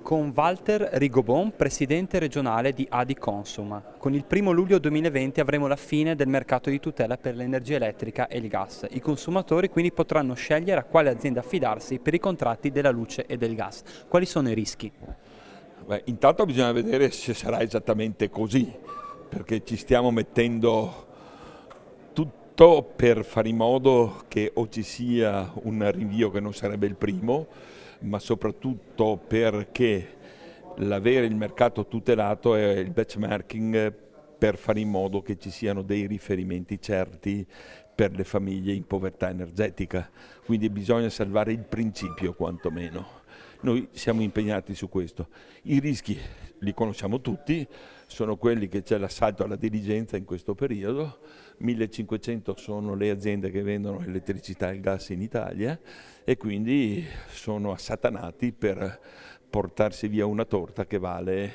Con Walter Rigobon, presidente regionale di Adiconsum. Con il 1 luglio 2020 avremo la fine del mercato di tutela per l'energia elettrica e il gas. I consumatori quindi potranno scegliere a quale azienda affidarsi per i contratti della luce e del gas. Quali sono i rischi? Beh, intanto bisogna vedere se sarà esattamente così, perché ci stiamo mettendo tutto per fare in modo che o ci sia un rinvio che non sarebbe il primo, ma soprattutto perché l'avere il mercato tutelato è il benchmarking per fare in modo che ci siano dei riferimenti certi per le famiglie in povertà energetica. Quindi bisogna salvare il principio quantomeno. Noi siamo impegnati su questo. I rischi li conosciamo tutti, sono quelli che c'è l'assalto alla diligenza in questo periodo, 1500 sono le aziende che vendono elettricità e gas in Italia e quindi sono assatanati per portarsi via una torta che vale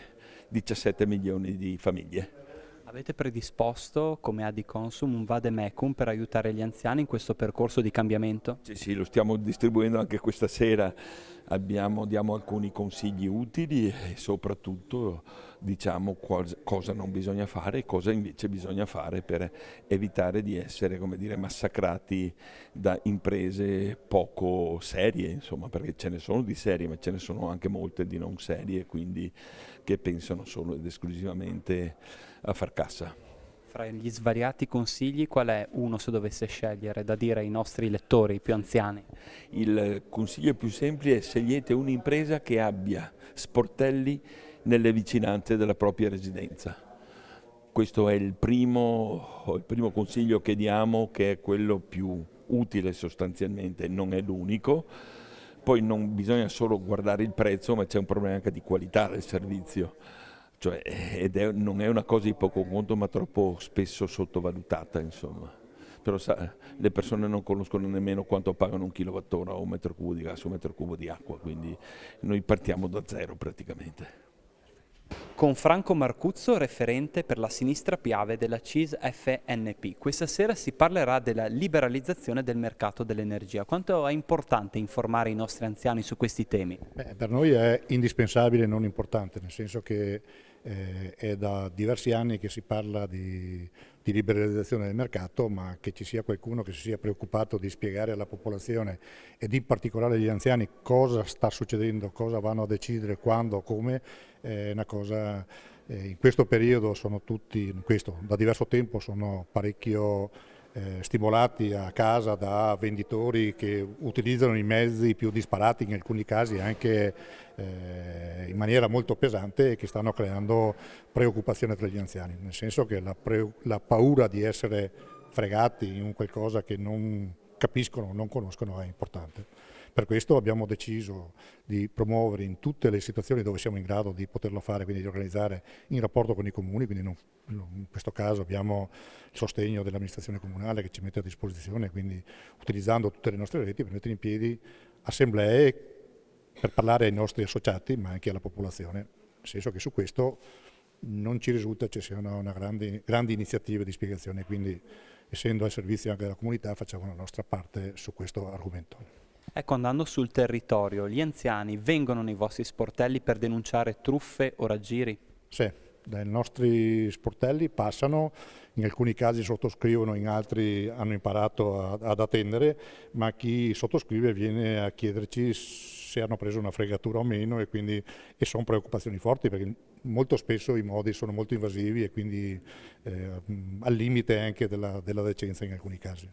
17 milioni di famiglie. Avete predisposto, come Adiconsum, un vademecum per aiutare gli anziani in questo percorso di cambiamento? Sì, sì, lo stiamo distribuendo anche questa sera, diamo alcuni consigli utili e soprattutto diciamo cosa non bisogna fare e cosa invece bisogna fare per evitare di essere, come dire, massacrati da imprese poco serie, insomma, perché ce ne sono di serie, ma ce ne sono anche molte di non serie, quindi che pensano solo ed esclusivamente a far cassa. Fra gli svariati consigli, qual è uno, se dovesse scegliere, da dire ai nostri lettori più anziani? Il consiglio più semplice è: scegliete un'impresa che abbia sportelli nelle vicinanze della propria residenza. Questo è il primo consiglio che diamo, che è quello più utile sostanzialmente, non è l'unico. Poi non bisogna solo guardare il prezzo, ma c'è un problema anche di qualità del servizio. Cioè, non è una cosa di poco conto, ma troppo spesso sottovalutata, insomma. Però le persone non conoscono nemmeno quanto pagano un kilowattora o un metro cubo di gas o un metro cubo di acqua, quindi noi partiamo da zero praticamente. Con Franco Marcuzzo, referente per la sinistra Piave della CIS FNP. Questa sera si parlerà della liberalizzazione del mercato dell'energia. Quanto è importante informare i nostri anziani su questi temi? Per noi è indispensabile e non importante, nel senso che è da diversi anni che si parla di liberalizzazione del mercato, ma che ci sia qualcuno che si sia preoccupato di spiegare alla popolazione ed in particolare agli anziani cosa sta succedendo, cosa vanno a decidere, quando, come, è una cosa. In questo periodo sono tutti, da diverso tempo sono parecchio stimolati a casa da venditori che utilizzano i mezzi più disparati, in alcuni casi anche in maniera molto pesante, e che stanno creando preoccupazione tra gli anziani, nel senso che la paura di essere fregati in un qualcosa che non capiscono, non conoscono, è importante. Per questo abbiamo deciso di promuovere in tutte le situazioni dove siamo in grado di poterlo fare, quindi di organizzare in rapporto con i comuni, quindi in questo caso abbiamo il sostegno dell'amministrazione comunale che ci mette a disposizione, quindi utilizzando tutte le nostre reti per mettere in piedi assemblee per parlare ai nostri associati ma anche alla popolazione, nel senso che su questo non ci risulta ci siano una grandi iniziative di spiegazione, quindi essendo al servizio anche della comunità facciamo la nostra parte su questo argomento. Ecco, andando sul territorio, gli anziani vengono nei vostri sportelli per denunciare truffe o raggiri? Sì, dai nostri sportelli passano, in alcuni casi sottoscrivono, in altri hanno imparato ad attendere, ma chi sottoscrive viene a chiederci se hanno preso una fregatura o meno, e sono preoccupazioni forti perché molto spesso i modi sono molto invasivi e quindi al limite anche della decenza in alcuni casi.